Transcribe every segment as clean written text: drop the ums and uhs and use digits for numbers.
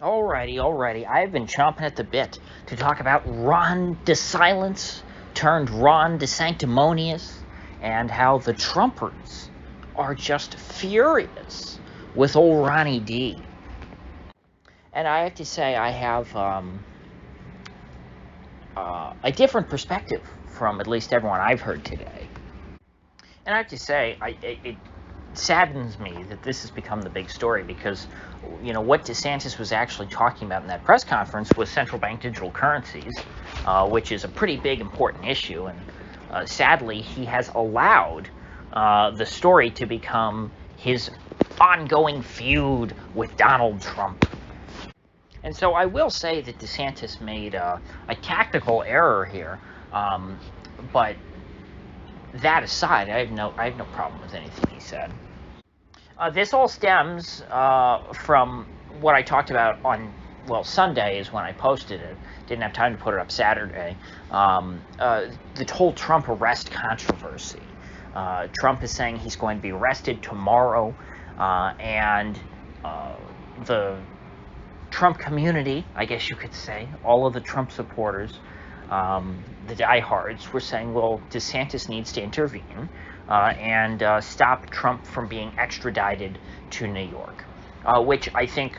Alrighty. I've been chomping at the bit to talk about Ron DeSilence turned Ron DeSanctimonious and how the Trumpers are just furious with old Ronnie D. And I have to say, I have a different perspective from at least everyone I've heard today. And I have to say, it saddens me that this has become the big story because, what DeSantis was actually talking about in that press conference was central bank digital currencies, which is a pretty big, important issue. And sadly, he has allowed the story to become his ongoing feud with Donald Trump. And so I will say that DeSantis made a tactical error here, but that aside, I have no problem with anything he said. This all stems from what I talked about on, Sunday is when I posted it. Didn't have time to put it up Saturday. The whole Trump arrest controversy. Trump is saying he's going to be arrested tomorrow, and the Trump community, I guess you could say, all of the Trump supporters, the diehards, were saying, well, DeSantis needs to intervene and stop Trump from being extradited to New York, which I think,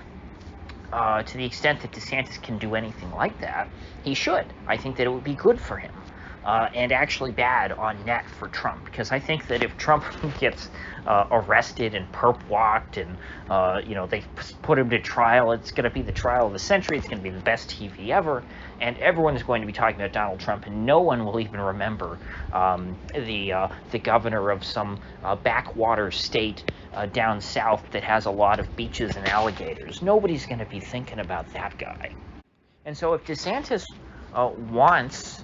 to the extent that DeSantis can do anything like that, he should. I think that it would be good for him. And actually bad on net for Trump, because I think that if Trump gets arrested and perp walked and they put him to trial, it's going to be the trial of the century. It's going to be the best TV ever, and everyone is going to be talking about Donald Trump, and no one will even remember the governor of some backwater state down south that has a lot of beaches and alligators. Nobody's going to be thinking about that guy. And so if DeSantis wants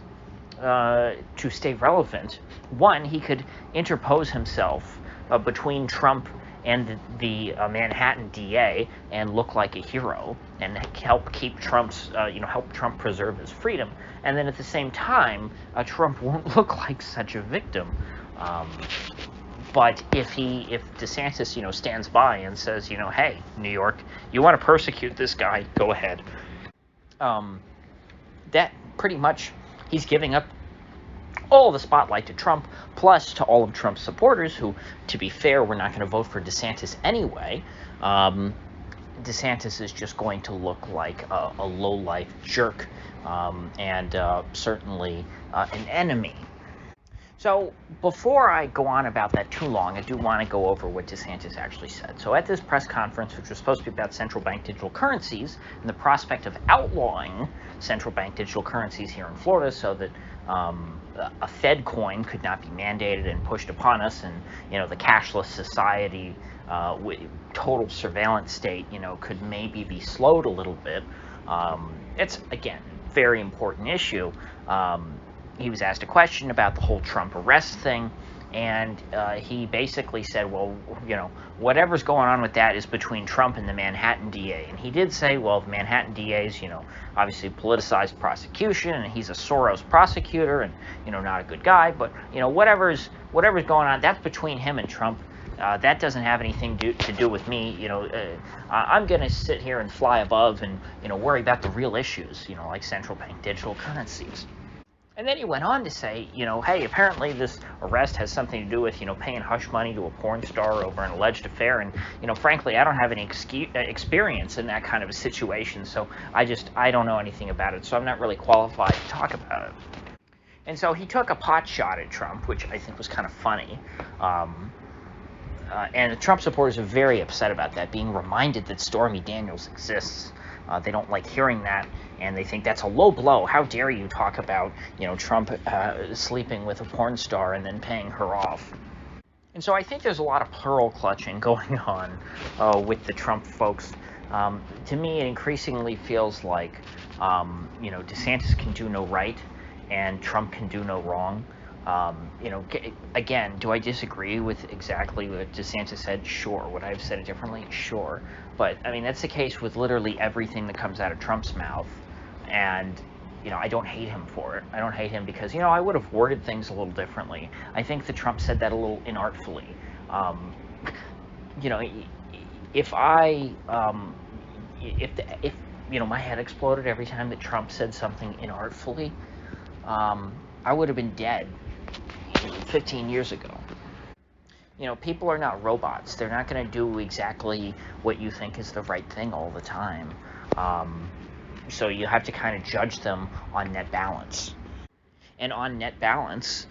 to stay relevant, one, he could interpose himself between Trump and the Manhattan DA and look like a hero and help keep help Trump preserve his freedom. And then at the same time, Trump won't look like such a victim. But if DeSantis, stands by and says, hey, New York, you want to persecute this guy, go ahead. That pretty much, he's giving up all the spotlight to Trump, plus to all of Trump's supporters, who, to be fair, were not going to vote for DeSantis anyway. DeSantis is just going to look like a low-life jerk, and certainly an enemy. So before I go on about that too long, I do want to go over what DeSantis actually said. So at this press conference, which was supposed to be about central bank digital currencies and the prospect of outlawing central bank digital currencies here in Florida so that a Fed coin could not be mandated and pushed upon us, and the cashless society, total surveillance state, could maybe be slowed a little bit. It's, again, very important issue. He was asked a question about the whole Trump arrest thing, and he basically said, well, whatever's going on with that is between Trump and the Manhattan DA. And he did say, well, the Manhattan DA's, obviously politicized prosecution, and he's a Soros prosecutor, and, not a good guy, but, whatever's going on, that's between him and Trump. That doesn't have anything to do with me. I'm going to sit here and fly above and, worry about the real issues, like central bank digital currencies. And then he went on to say, hey, apparently this arrest has something to do with, paying hush money to a porn star over an alleged affair. And, frankly, I don't have any experience in that kind of a situation. So I don't know anything about it. So I'm not really qualified to talk about it. And so he took a pot shot at Trump, which I think was kind of funny. And the Trump supporters are very upset about that, being reminded that Stormy Daniels exists. They don't like hearing that, and they think that's a low blow. How dare you talk about, Trump sleeping with a porn star and then paying her off? And so I think there's a lot of pearl clutching going on with the Trump folks. To me, it increasingly feels like, DeSantis can do no right, and Trump can do no wrong. Again, do I disagree with exactly what DeSantis said? Sure. Would I have said it differently? Sure. But, that's the case with literally everything that comes out of Trump's mouth. And, I don't hate him for it. I don't hate him because, I would have worded things a little differently. I think that Trump said that a little inartfully. If I if my head exploded every time that Trump said something inartfully, I would have been dead 15 years ago. People are not robots. They're not going to do exactly what you think is the right thing all the time. So you have to kind of judge them on net balance. And on net balance,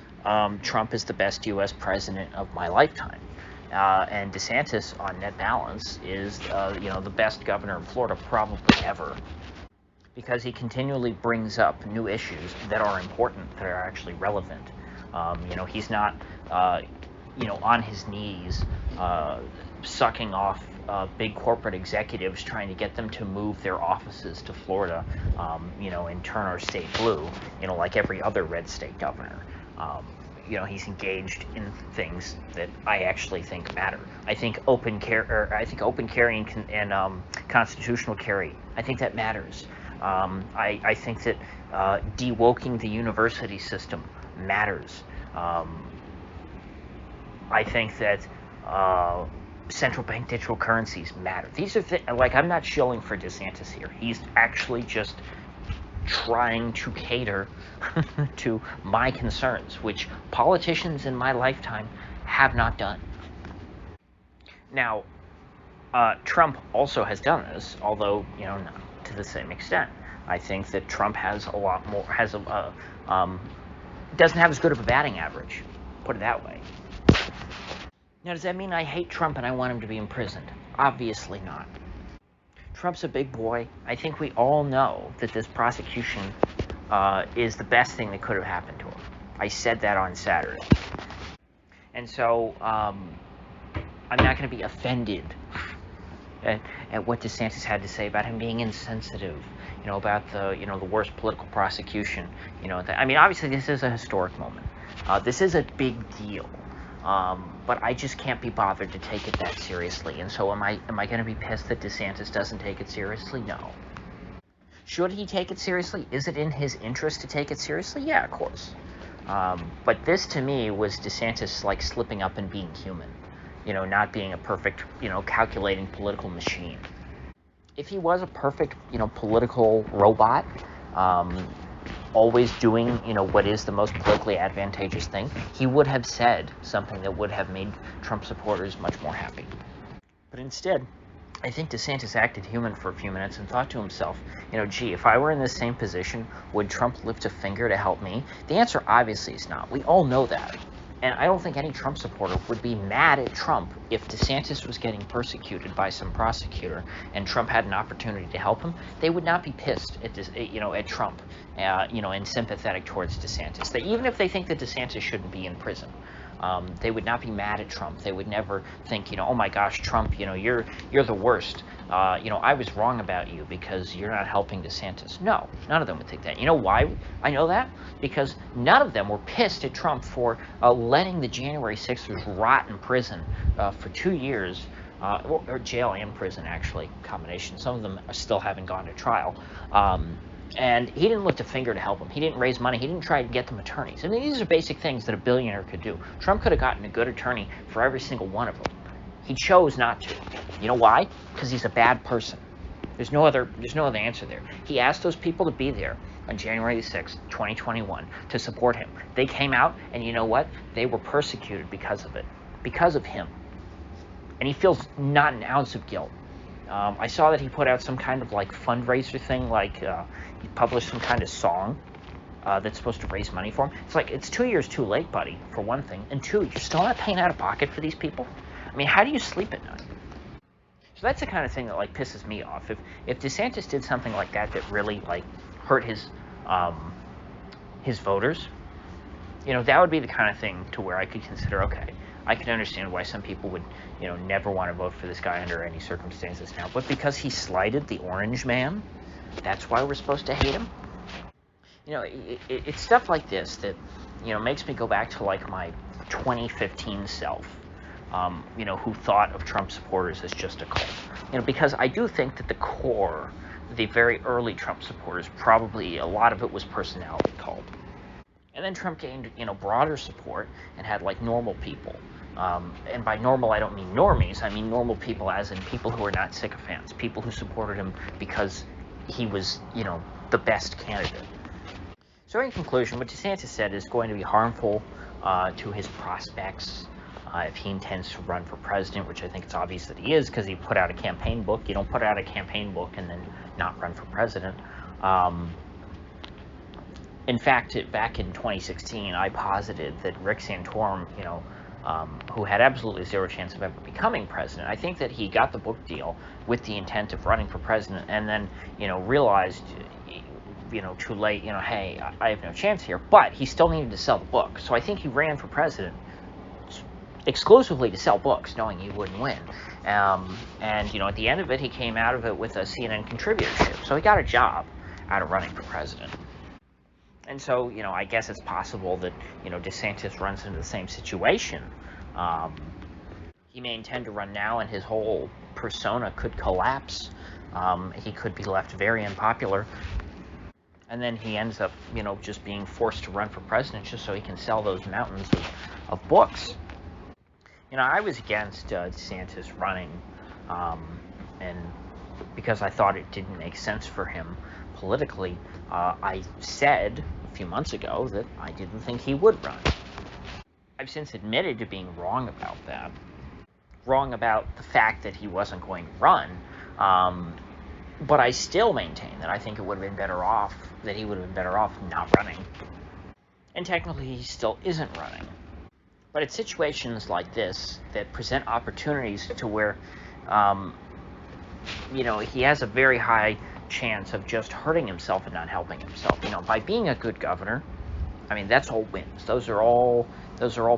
Trump is the best U.S. president of my lifetime. And Desantis, on net balance, is the best governor of Florida probably ever, because he continually brings up new issues that are important, that are actually relevant. He's not on his knees sucking off big corporate executives, trying to get them to move their offices to Florida, and turn our state blue, like every other red state governor. He's engaged in things that I actually think matter. I think open carry and constitutional carry, I think that matters. I think that de-woking the university system matters. I think that central bank digital currencies matter. These are I'm not shilling for DeSantis here. He's actually just trying to cater to my concerns, which politicians in my lifetime have not done. Now, Trump also has done this, although not to the same extent. I think that Trump has a lot more, doesn't have as good of a batting average, put it that way. Now, does that mean I hate Trump and I want him to be imprisoned? Obviously not. Trump's a big boy. I think we all know that this prosecution is the best thing that could have happened to him. I said that on Saturday. And so I'm not going to be offended at what DeSantis had to say about him being insensitive, about the worst political prosecution. Obviously this is a historic moment. This is a big deal. But I just can't be bothered to take it that seriously. And so am I going to be pissed that DeSantis doesn't take it seriously? No. Should he take it seriously? Is it in his interest to take it seriously? Yeah, of course. But this to me was DeSantis slipping up and being human, not being a perfect, calculating political machine. If he was a perfect, political robot, always doing, what is the most politically advantageous thing, he would have said something that would have made Trump supporters much more happy. But instead, I think DeSantis acted human for a few minutes and thought to himself, gee, if I were in this same position, would Trump lift a finger to help me? The answer obviously is not. We all know that. And I don't think any Trump supporter would be mad at Trump if DeSantis was getting persecuted by some prosecutor and Trump had an opportunity to help him. They would not be pissed at Trump, and sympathetic towards DeSantis. Even if they think that DeSantis shouldn't be in prison, they would not be mad at Trump. They would never think, oh my gosh, Trump, you're the worst. I was wrong about you because you're not helping DeSantis. No, none of them would think that. You know why I know that? Because none of them were pissed at Trump for letting the January 6ers rot in prison for 2 years, or jail and prison, actually, combination. Some of them still haven't gone to trial. And he didn't lift a finger to help them. He didn't raise money. He didn't try to get them attorneys. These are basic things that a billionaire could do. Trump could have gotten a good attorney for every single one of them. He chose not to. You know why? Because he's a bad person. There's no other answer there. He asked those people to be there on January 6th, 2021, to support him. They came out, and you know what? They were persecuted because of it, because of him. And he feels not an ounce of guilt. I saw that he put out some kind of fundraiser thing, he published some kind of song that's supposed to raise money for him. It's 2 years too late, buddy, for one thing. And two, you're still not paying out of pocket for these people? How do you sleep at night? So that's the kind of thing that pisses me off. If DeSantis did something like that really hurt his voters, that would be the kind of thing to where I could consider, okay, I could understand why some people would, never want to vote for this guy under any circumstances now. But because he slighted the orange man, that's why we're supposed to hate him? It's stuff like this that, makes me go back to my 2015 self, who thought of Trump supporters as just a cult. Because I do think that the core, the very early Trump supporters, probably a lot of it was personality cult. And then Trump gained, broader support and had like normal people. And by normal, I don't mean normies. I mean normal people as in people who are not sycophants, people who supported him because he was, the best candidate. So in conclusion, what DeSantis said is going to be harmful to his prospects if he intends to run for president, which I think it's obvious that he is because he put out a campaign book. You don't put out a campaign book and then not run for president. In fact, back in 2016, I posited that Rick Santorum, who had absolutely zero chance of ever becoming president, I think that he got the book deal with the intent of running for president and then, realized, too late, hey, I have no chance here, but he still needed to sell the book. So I think he ran for president exclusively to sell books, knowing he wouldn't win. And, at the end of it, he came out of it with a CNN contributorship. So he got a job out of running for president. And so, I guess it's possible that, DeSantis runs into the same situation. He may intend to run now, and his whole persona could collapse. He could be left very unpopular. And then he ends up, just being forced to run for president just so he can sell those mountains of books. I was against DeSantis running, and because I thought it didn't make sense for him politically. I said a few months ago that I didn't think he would run. I've since admitted to being wrong about that. Wrong about the fact that he wasn't going to run. But I still maintain that I think it would have been better off, that he would have been better off not running. And technically he still isn't running. But it's situations like this that present opportunities to where, he has a very high chance of just hurting himself and not helping himself. By being a good governor, that's all wins. Those are all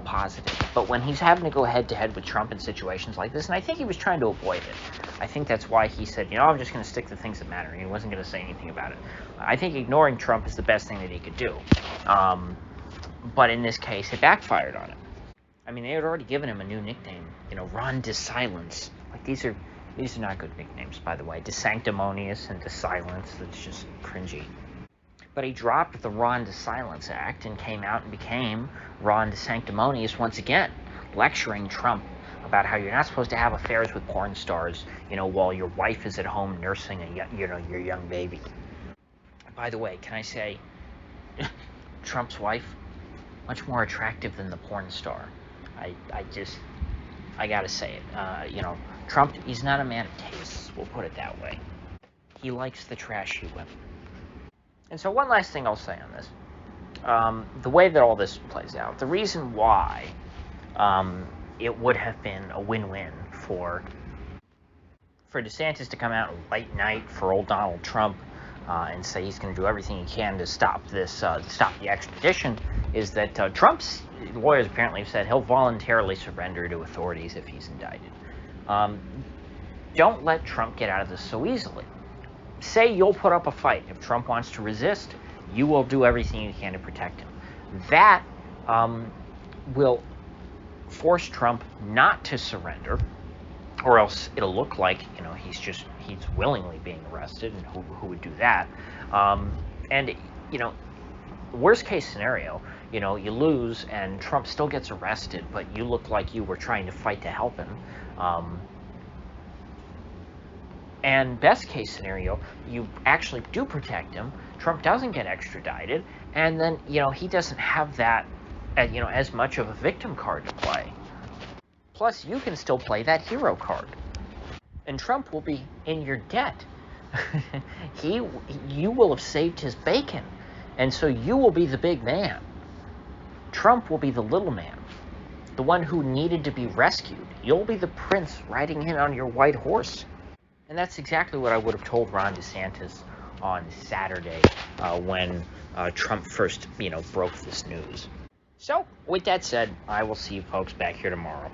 positive. But when he's having to go head to head with Trump in situations like this, and I think he was trying to avoid it. I think that's why he said, I'm just going to stick to things that matter. And he wasn't going to say anything about it. I think ignoring Trump is the best thing that he could do. But in this case, it backfired on him. They had already given him a new nickname, Ron DeSilence. Like, these are not good nicknames, by the way. DeSanctimonious and DeSilence, that's just cringy. But he dropped the Ron DeSilence Act and came out and became Ron DeSanctimonious once again, lecturing Trump about how you're not supposed to have affairs with porn stars, while your wife is at home nursing your young baby. By the way, can I say, Trump's wife, much more attractive than the porn star. I gotta say it. Trump, he's not a man of tastes, we'll put it that way. He likes the trashy women. And so one last thing I'll say on this. The way that all this plays out, the reason why it would have been a win-win for DeSantis to come out and late night for old Donald Trump and say he's going to do everything he can to stop this, stop the extradition, is that Trump's lawyers apparently have said he'll voluntarily surrender to authorities if he's indicted. Don't let Trump get out of this so easily. Say you'll put up a fight. If Trump wants to resist, you will do everything you can to protect him. That will force Trump not to surrender, or else it'll look like, he's willingly being arrested, and who would do that? And, worst case scenario, you lose and Trump still gets arrested, but you look like you were trying to fight to help him. And best case scenario, you actually do protect him, Trump doesn't get extradited, and then, he doesn't have that, as much of a victim card to play. Plus, you can still play that hero card. And Trump will be in your debt. You will have saved his bacon. And so you will be the big man. Trump will be the little man. The one who needed to be rescued. You'll be the prince riding in on your white horse. And that's exactly what I would have told Ron DeSantis on Saturday when Trump first, broke this news. So, with that said, I will see you folks back here tomorrow.